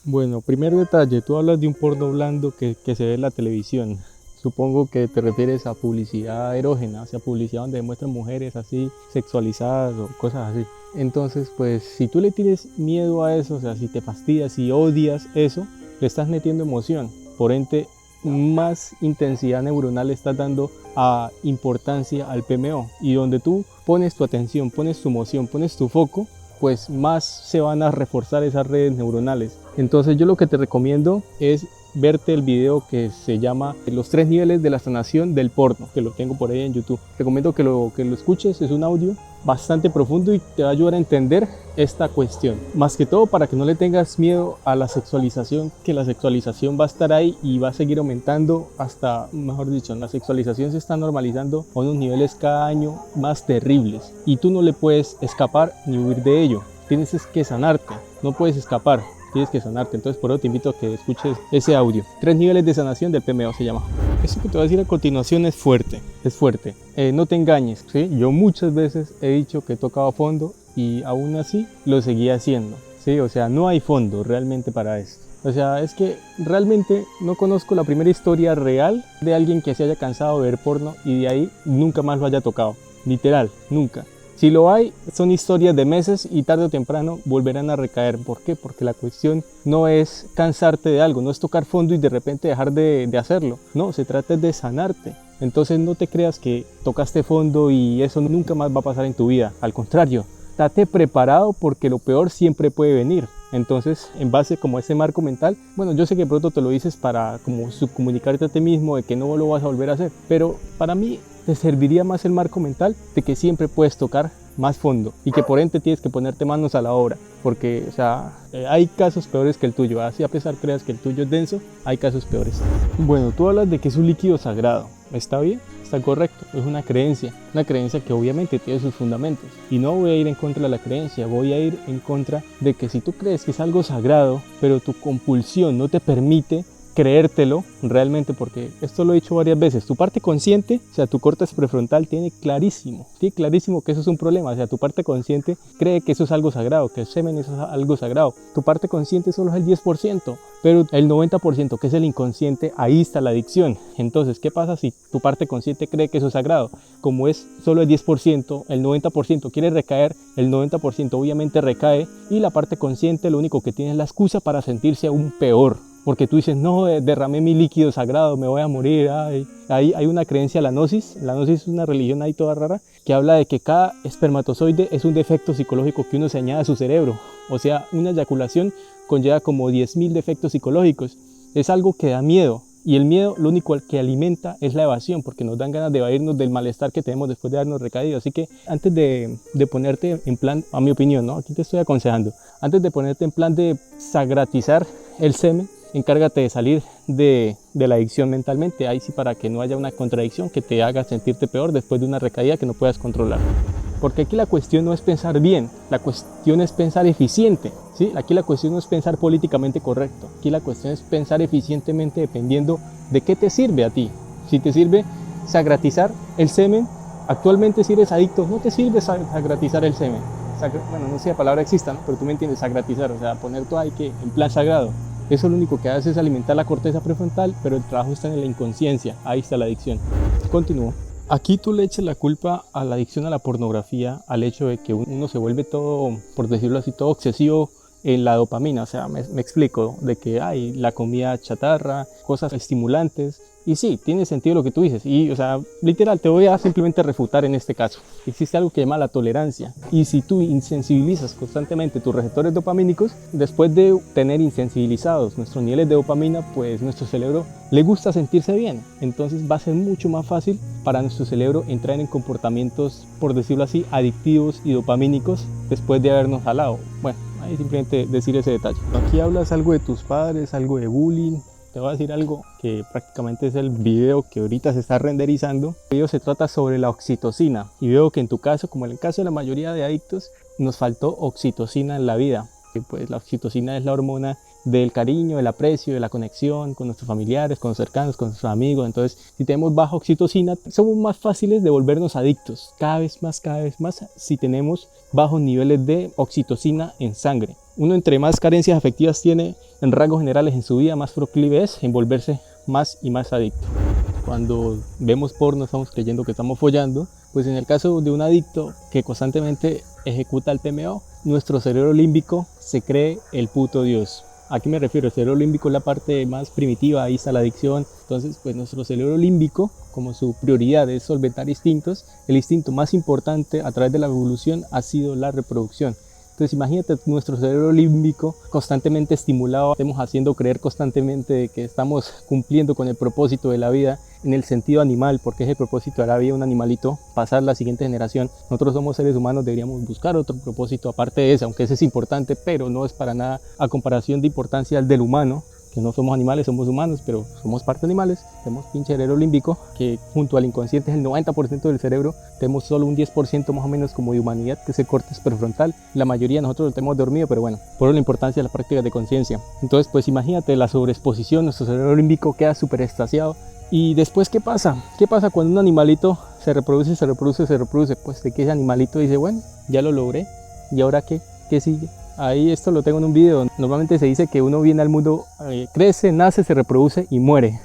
Bueno, primer detalle, tú hablas de un porno blando que se ve en la televisión. Supongo que te refieres a publicidad erógena, o sea, publicidad donde muestran mujeres así sexualizadas o cosas así. Entonces, pues si tú le tienes miedo a eso, o sea, si te fastidias, si odias eso, le estás metiendo emoción. Por ende, más intensidad neuronal le estás dando a importancia al PMO. Y donde tú pones tu atención, pones tu emoción, pones tu foco, pues más se van a reforzar esas redes neuronales. Entonces yo lo que te recomiendo es verte el video que se llama Los 3 niveles de la sanación del porno, que lo tengo por ahí en YouTube. Recomiendo que lo escuches, es un audio bastante profundo y te va a ayudar a entender esta cuestión. Más que todo para que no le tengas miedo a la sexualización, que la sexualización va a estar ahí y va a seguir aumentando hasta, mejor dicho, la sexualización se está normalizando a unos niveles cada año más terribles y tú no le puedes escapar ni huir de ello. Tienes que sanarte, no puedes escapar. Tienes que sanarte, entonces por eso te invito a que escuches ese audio. 3 niveles de sanación del PMO se llama. Esto que te voy a decir a continuación es fuerte, es fuerte. No te engañes, ¿sí? Yo muchas veces he dicho que he tocado fondo y aún así lo seguía haciendo, ¿sí? O sea, no hay fondo realmente para esto. O sea, es que realmente no conozco la primera historia real de alguien que se haya cansado de ver porno y de ahí nunca más lo haya tocado. Literal, nunca. Si lo hay, son historias de meses y tarde o temprano volverán a recaer. ¿Por qué? Porque la cuestión no es cansarte de algo, no es tocar fondo y de repente dejar de hacerlo. No, se trata de sanarte. Entonces no te creas que tocaste fondo y eso nunca más va a pasar en tu vida. Al contrario, estate preparado porque lo peor siempre puede venir. Entonces, en base como a ese marco mental, bueno, yo sé que pronto te lo dices para como subcomunicarte a ti mismo de que no lo vas a volver a hacer, pero para mí te serviría más el marco mental de que siempre puedes tocar más fondo y que por ende tienes que ponerte manos a la obra, porque o sea, hay casos peores que el tuyo, así a pesar creas que el tuyo es denso, hay casos peores. Bueno, tú hablas de que es un líquido sagrado, ¿está bien? Está correcto, es una creencia que obviamente tiene sus fundamentos y no voy a ir en contra de la creencia, voy a ir en contra de que si tú crees que es algo sagrado, pero tu compulsión no te permite creértelo realmente, porque esto lo he dicho varias veces, tu parte consciente, o sea, tu córtex prefrontal tiene clarísimo que eso es un problema, o sea, tu parte consciente cree que eso es algo sagrado, que el semen es algo sagrado, tu parte consciente solo es el 10%, pero el 90% que es el inconsciente, ahí está la adicción. Entonces, ¿qué pasa si tu parte consciente cree que eso es sagrado? Como es solo el 10%, el 90% quiere recaer, el 90% obviamente recae y la parte consciente lo único que tiene es la excusa para sentirse aún peor. Porque tú dices, no, derramé mi líquido sagrado, me voy a morir. Ay. Ahí hay una creencia, la gnosis es una religión ahí toda rara, que habla de que cada espermatozoide es un defecto psicológico que uno se añade a su cerebro. O sea, una eyaculación conlleva como 10.000 defectos psicológicos. Es algo que da miedo. Y el miedo lo único que alimenta es la evasión, porque nos dan ganas de evadirnos del malestar que tenemos después de habernos recaído. Así que antes de ponerte en plan, a mi opinión, ¿no? Aquí te estoy aconsejando, antes de ponerte en plan de sagratizar el semen, encárgate de salir de la adicción mentalmente, ahí sí, para que no haya una contradicción que te haga sentirte peor después de una recaída que no puedas controlar. Porque aquí la cuestión no es pensar bien, la cuestión es pensar eficiente, ¿sí? Aquí la cuestión no es pensar políticamente correcto, aquí la cuestión es pensar eficientemente dependiendo de qué te sirve a ti. Si te sirve sagratizar el semen, actualmente si eres adicto no te sirve sagratizar el semen. Bueno, no sé si la palabra exista, ¿no? Pero tú me entiendes, sagratizar, o sea, poner todo ahí que en plan sagrado. Eso lo único que hace es alimentar la corteza prefrontal, pero el trabajo está en la inconsciencia, ahí está la adicción. Continúo. Aquí tú le echas la culpa a la adicción a la pornografía, al hecho de que uno se vuelve todo, por decirlo así, todo obsesivo en la dopamina. O sea, me explico, de que hay la comida chatarra, cosas estimulantes. Y sí, tiene sentido lo que tú dices. Y, o sea, literal, te voy a simplemente refutar en este caso. Existe algo que se llama la tolerancia. Y si tú insensibilizas constantemente tus receptores dopamínicos, después de tener insensibilizados nuestros niveles de dopamina, pues nuestro cerebro le gusta sentirse bien. Entonces va a ser mucho más fácil para nuestro cerebro entrar en comportamientos, por decirlo así, adictivos y dopamínicos después de habernos jalado. Bueno, ahí simplemente decir ese detalle. Aquí hablas algo de tus padres, algo de bullying. Te voy a decir algo que prácticamente es el video que ahorita se está renderizando. El video se trata sobre la oxitocina y veo que en tu caso, como en el caso de la mayoría de adictos, nos faltó oxitocina en la vida. Pues la oxitocina es la hormona del cariño, del aprecio, de la conexión con nuestros familiares, con los cercanos, con nuestros amigos. Entonces, si tenemos baja oxitocina, somos más fáciles de volvernos adictos, cada vez más, si tenemos bajos niveles de oxitocina en sangre. Uno entre más carencias afectivas tiene en rasgos generales en su vida, más proclive es en volverse más y más adicto. Cuando vemos porno estamos creyendo que estamos follando, pues en el caso de un adicto que constantemente ejecuta el PMO, nuestro cerebro límbico se cree el puto Dios. ¿A qué me refiero? El cerebro límbico es la parte más primitiva, ahí está la adicción. Entonces, pues nuestro cerebro límbico, como su prioridad es solventar instintos, el instinto más importante a través de la evolución ha sido la reproducción. Entonces imagínate nuestro cerebro límbico constantemente estimulado, estamos haciendo creer constantemente de que estamos cumpliendo con el propósito de la vida en el sentido animal, porque es el propósito de la vida un animalito, pasar la siguiente generación. Nosotros somos seres humanos, deberíamos buscar otro propósito aparte de ese, aunque ese es importante, pero no es para nada a comparación de importancia del humano, que no somos animales, somos humanos, pero somos parte de animales. Tenemos pinche cerebro límbico, que junto al inconsciente es el 90% del cerebro. Tenemos solo un 10% más o menos como de humanidad, que es el córtex prefrontal. La mayoría de nosotros lo tenemos dormido, pero bueno, por la importancia de las prácticas de conciencia. Entonces, pues imagínate la sobreexposición, nuestro cerebro límbico queda súper extasiado. Y después, ¿qué pasa? ¿Qué pasa cuando un animalito se reproduce? Pues de que ese animalito dice, bueno, ya lo logré, ¿y ahora qué? ¿Qué sigue? Ahí esto lo tengo en un video. Normalmente se dice que uno viene al mundo, crece, nace, se reproduce y muere.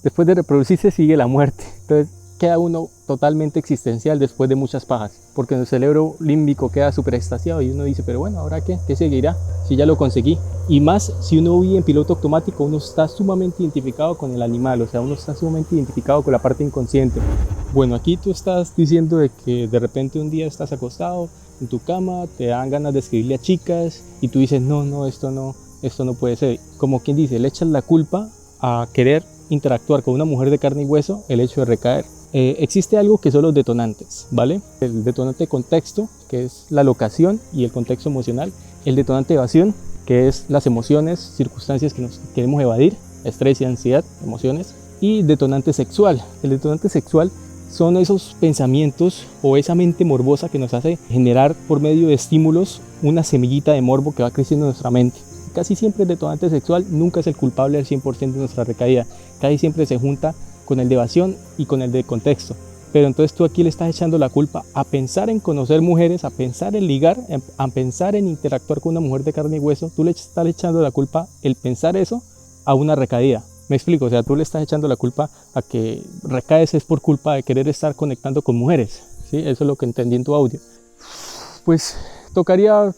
Después de reproducirse sigue la muerte. Entonces queda uno totalmente existencial después de muchas pajas, porque el cerebro límbico queda súper extasiado y uno dice, pero bueno, ¿ahora qué? ¿Qué seguirá? Si ya lo conseguí. Y más si uno vive en piloto automático, uno está sumamente identificado con el animal, o sea, uno está sumamente identificado con la parte inconsciente. Bueno, aquí tú estás diciendo de que de repente un día estás acostado en tu cama, te dan ganas de escribirle a chicas y tú dices, no, esto no puede ser. Como quien dice, le echas la culpa a querer interactuar con una mujer de carne y hueso, el hecho de recaer. Existe algo que son los detonantes, ¿vale? El detonante de contexto, que es la locación y el contexto emocional. El detonante de evasión, que es las emociones, circunstancias que nos queremos evadir, estrés y ansiedad, emociones. Y detonante sexual. El detonante sexual son esos pensamientos o esa mente morbosa que nos hace generar por medio de estímulos una semillita de morbo que va creciendo en nuestra mente. Casi siempre el detonante sexual nunca es el culpable al 100% de nuestra recaída. Casi siempre se junta con el de evasión y con el de contexto. Pero entonces tú aquí le estás echando la culpa a pensar en conocer mujeres, a pensar en ligar, a pensar en interactuar con una mujer de carne y hueso. Tú le estás echando la culpa, el pensar eso, a una recaída. Me explico, o sea, tú le estás echando la culpa a que recaes es por culpa de querer estar conectando con mujeres, ¿sí? Eso es lo que entendí en tu audio. Pues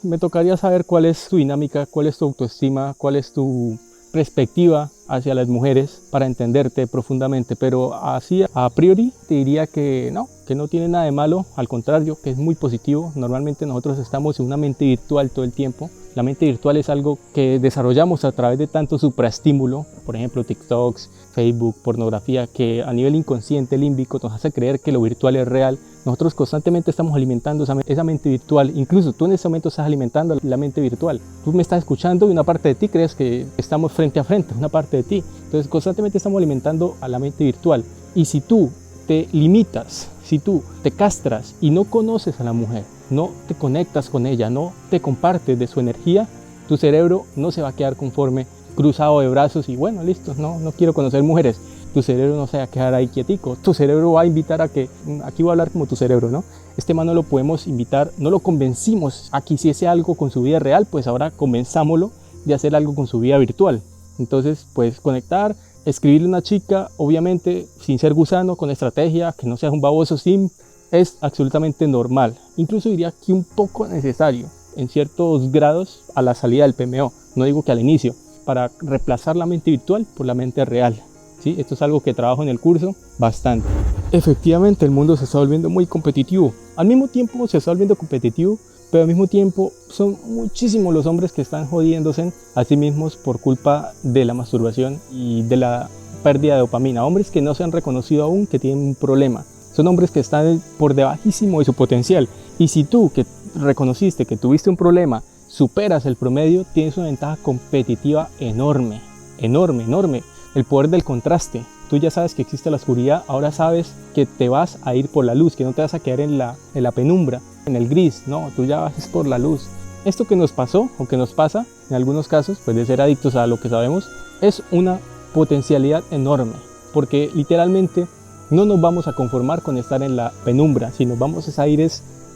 me tocaría saber cuál es tu dinámica, cuál es tu autoestima, cuál es tu perspectiva hacia las mujeres para entenderte profundamente, pero así a priori te diría que no tiene nada de malo, al contrario, que es muy positivo. Normalmente nosotros estamos en una mente virtual todo el tiempo. La mente virtual es algo que desarrollamos a través de tanto supraestímulo, por ejemplo TikToks, Facebook, pornografía, que a nivel inconsciente límbico nos hace creer que lo virtual es real. Nosotros constantemente estamos alimentando esa mente virtual. Incluso tú en ese momento estás alimentando la mente virtual. Tú me estás escuchando y una parte de ti crees que estamos frente a frente, una parte de ti. Entonces constantemente estamos alimentando a la mente virtual. Y si tú te limitas, si tú te castras y no conoces a la mujer, no te conectas con ella, no te compartes de su energía, tu cerebro no se va a quedar conforme, cruzado de brazos y bueno, listo, no quiero conocer mujeres. Tu cerebro no se va a quedar ahí quietico, tu cerebro va a invitar a que, aquí voy a hablar como tu cerebro, ¿no? Este man no lo podemos invitar, no lo convencimos a que hiciese algo con su vida real, pues ahora convenzámoslo de hacer algo con su vida virtual. Entonces, pues conectar, escribirle a una chica, obviamente sin ser gusano, con estrategia, que no seas un baboso sim, es absolutamente normal. Incluso diría que un poco necesario en ciertos grados a la salida del PMO, no digo que al inicio, para reemplazar la mente virtual por la mente real. ¿Sí? Esto es algo que trabajo en el curso bastante. Efectivamente, el mundo se está volviendo muy competitivo. Al mismo tiempo se está volviendo competitivo, pero al mismo tiempo son muchísimos los hombres que están jodiéndose a sí mismos por culpa de la masturbación y de la pérdida de dopamina. Hombres que no se han reconocido aún que tienen un problema. Son hombres que están por debajísimo de su potencial. Y si tú, que reconociste que tuviste un problema, superas el promedio, tienes una ventaja competitiva enorme, enorme, enorme. El poder del contraste. Tú ya sabes que existe la oscuridad, ahora sabes que te vas a ir por la luz, que no te vas a quedar en la penumbra, en el gris, no, tú ya vas por la luz. esto que nos pasó o que nos pasa en algunos casos, pues de ser adictos a lo que sabemos, es una potencialidad enorme, porque literalmente no nos vamos a conformar con estar en la penumbra, sino vamos a ir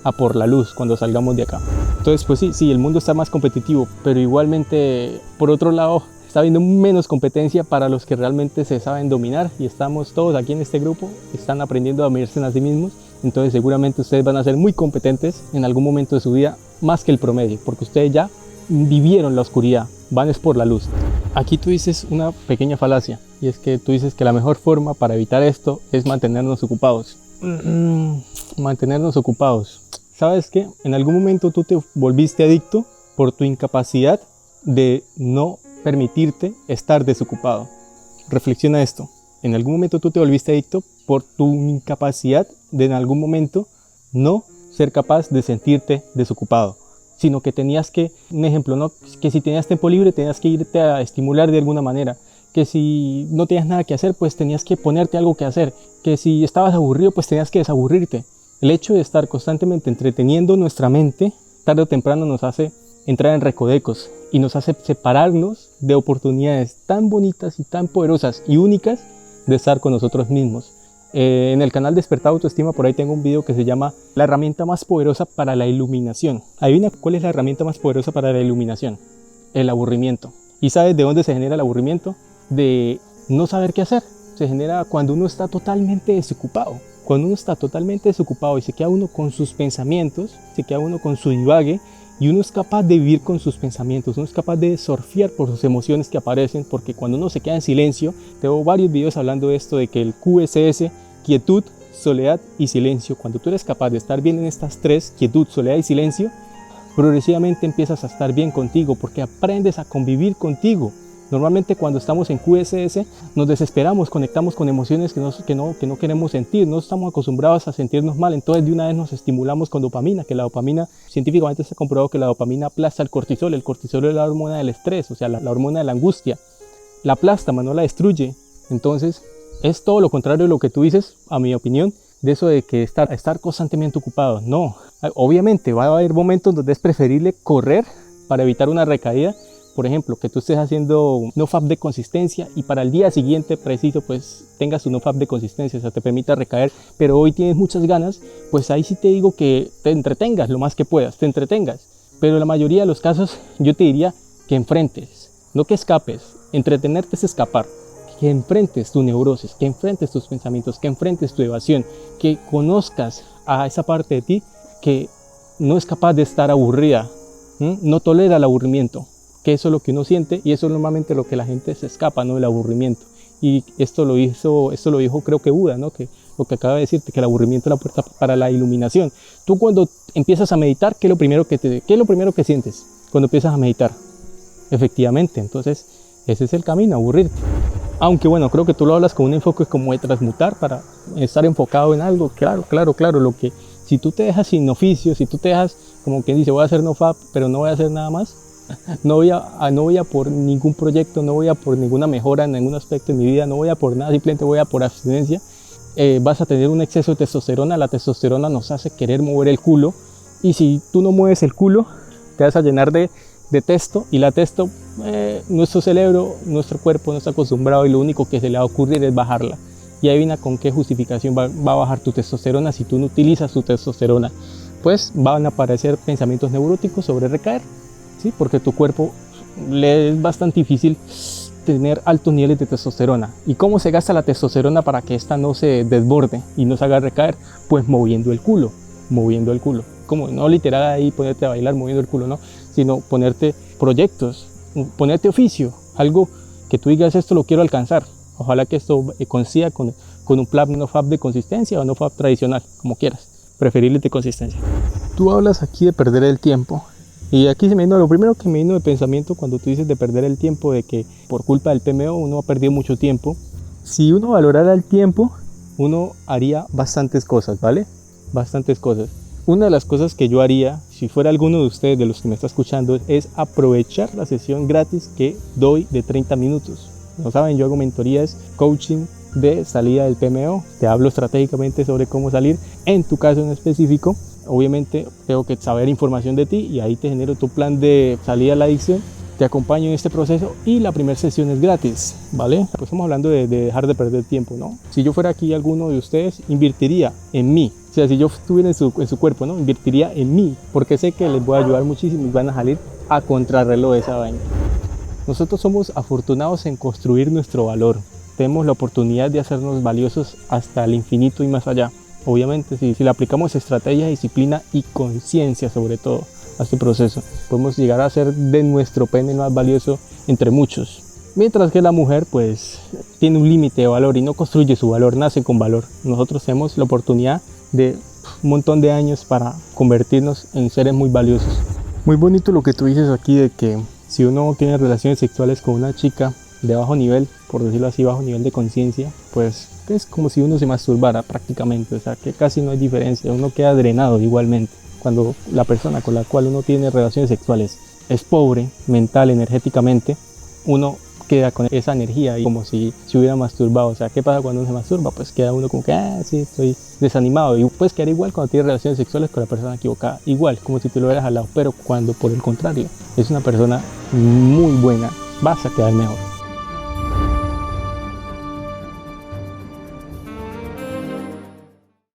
a por la luz cuando salgamos de acá. Entonces, pues sí, el mundo está más competitivo, pero igualmente, por otro lado, está habiendo menos competencia para los que realmente se saben dominar, y estamos todos aquí en este grupo, están aprendiendo a dominarse a sí mismos. Entonces seguramente ustedes van a ser muy competentes en algún momento de su vida, más que el promedio, porque ustedes ya vivieron la oscuridad, van es por la luz. Aquí tú dices una pequeña falacia, y es que tú dices que la mejor forma para evitar esto es mantenernos ocupados. Mantenernos ocupados. ¿Sabes qué? En algún momento tú te volviste adicto por tu incapacidad de no permitirte estar desocupado. Reflexiona esto. En algún momento tú te volviste adicto por tu incapacidad de en algún momento no ser capaz de sentirte desocupado, sino que tenías que, un ejemplo, ¿no? Que si tenías tiempo libre tenías que irte a estimular de alguna manera, que si no tenías nada que hacer pues tenías que ponerte algo que hacer, que si estabas aburrido pues tenías que desaburrirte. El hecho de estar constantemente entreteniendo nuestra mente, tarde o temprano nos hace entrar en recovecos y nos hace separarnos de oportunidades tan bonitas y tan poderosas y únicas de estar con nosotros mismos. En el canal Despertar Autoestima, por ahí tengo un video que se llama La herramienta más poderosa para la iluminación. Adivina cuál es la herramienta más poderosa para la iluminación. El aburrimiento. ¿Y sabes de dónde se genera el aburrimiento? De no saber qué hacer. Se genera cuando uno está totalmente desocupado. Cuando uno está totalmente desocupado y se queda uno con sus pensamientos, se queda uno con su divague, y uno es capaz de vivir con sus pensamientos, uno es capaz de surfear por sus emociones que aparecen, porque cuando uno se queda en silencio, tengo varios videos hablando de esto, de que el QSS, quietud, soledad y silencio, cuando tú eres capaz de estar bien en estas tres, quietud, soledad y silencio, progresivamente empiezas a estar bien contigo, porque aprendes a convivir contigo. Normalmente cuando estamos en QSS nos desesperamos, conectamos con emociones que no queremos sentir, no estamos acostumbrados a sentirnos mal, entonces de una vez nos estimulamos con dopamina, que la dopamina, científicamente se ha comprobado que la dopamina aplasta el cortisol es la hormona del estrés, o sea, la hormona de la angustia, la aplasta, no la destruye. Entonces es todo lo contrario de lo que tú dices, a mi opinión, de eso de que estar constantemente ocupado. No, obviamente va a haber momentos donde es preferible correr para evitar una recaída. Por ejemplo, que tú estés haciendo NoFap de consistencia y para el día siguiente preciso pues tengas tu NoFap de consistencia, o sea, te permita recaer, pero hoy tienes muchas ganas, pues ahí sí te digo que te entretengas lo más que puedas, te entretengas. Pero en la mayoría de los casos yo te diría que enfrentes, no que escapes. Entretenerte es escapar. Que enfrentes tu neurosis, que enfrentes tus pensamientos, que enfrentes tu evasión, que conozcas a esa parte de ti que no es capaz de estar aburrida, no tolera el aburrimiento. Que eso es lo que uno siente y eso es normalmente lo que la gente se escapa, ¿no? El aburrimiento. Y esto lo dijo creo que Buda, ¿no? Que lo que acaba de decirte, que el aburrimiento es la puerta para la iluminación. Tú cuando empiezas a meditar, ¿qué es lo primero que sientes cuando empiezas a meditar? Efectivamente, entonces ese es el camino, aburrirte. Aunque bueno, creo que tú lo hablas con un enfoque como de transmutar para estar enfocado en algo. Claro, lo que si tú te dejas sin oficio, si tú te dejas como quien dice voy a hacer NoFap, pero no voy a hacer nada más, no voy a por ningún proyecto, no voy a por ninguna mejora en ningún aspecto de mi vida, no voy a por nada, simplemente voy a por abstinencia, vas a tener un exceso de testosterona. La testosterona nos hace querer mover el culo, y si tú no mueves el culo, te vas a llenar de testo, y la testo, nuestro cerebro, nuestro cuerpo no está acostumbrado, y lo único que se le va a ocurrir es bajarla. Y adivina con qué justificación va a bajar tu testosterona si tú no utilizas tu testosterona. Pues van a aparecer pensamientos neuróticos sobre recaer. ¿Sí? Porque tu cuerpo le es bastante difícil tener altos niveles de testosterona. ¿Y cómo se gasta la testosterona para que esta no se desborde y no se haga recaer? Pues moviendo el culo. Como no literal ahí ponerte a bailar moviendo el culo, no, sino ponerte proyectos, ponerte oficio, algo que tú digas esto lo quiero alcanzar. Ojalá que esto coincida con un plan NoFap de consistencia o NoFap tradicional, como quieras, preferible de consistencia. Tú hablas aquí de perder el tiempo. Y aquí lo primero que me vino de pensamiento cuando tú dices de perder el tiempo, de que por culpa del PMO uno ha perdido mucho tiempo. Si uno valorara el tiempo, uno haría bastantes cosas, ¿vale? Bastantes cosas. Una de las cosas que yo haría, si fuera alguno de ustedes, de los que me está escuchando, es aprovechar la sesión gratis que doy de 30 minutos. No saben, yo hago mentorías, coaching de salida del PMO. Te hablo estratégicamente sobre cómo salir, en tu caso en específico, obviamente tengo que saber información de ti y ahí te genero tu plan de salida a la adicción. Te acompaño en este proceso y la primera sesión es gratis, ¿vale? Pues estamos hablando de dejar de perder tiempo, ¿no? Si yo fuera aquí alguno de ustedes, invertiría en mí. O sea, si yo estuviera en su cuerpo, ¿no? Invertiría en mí, porque sé que les voy a ayudar muchísimo y van a salir a contrarreloj de esa vaina. Nosotros somos afortunados en construir nuestro valor. Tenemos la oportunidad de hacernos valiosos hasta el infinito y más allá. Obviamente, si le aplicamos estrategia, disciplina y conciencia sobre todo a este proceso, podemos llegar a ser de nuestro pene el más valioso entre muchos. Mientras que la mujer pues tiene un límite de valor y no construye su valor, nace con valor. Nosotros tenemos la oportunidad de un montón de años para convertirnos en seres muy valiosos. Muy bonito lo que tú dices aquí de que si uno tiene relaciones sexuales con una chica de bajo nivel, por decirlo así, bajo nivel de conciencia, pues es como si uno se masturbara prácticamente, o sea que casi no hay diferencia, uno queda drenado igualmente. Cuando la persona con la cual uno tiene relaciones sexuales es pobre, mental, energéticamente, uno queda con esa energía y como si se hubiera masturbado. O sea, ¿qué pasa cuando uno se masturba? Pues queda uno como que, sí, estoy desanimado. Y puedes quedar igual cuando tienes relaciones sexuales con la persona equivocada. Igual, como si te lo hubieras jalado. Pero cuando, por el contrario, es una persona muy buena, vas a quedar mejor.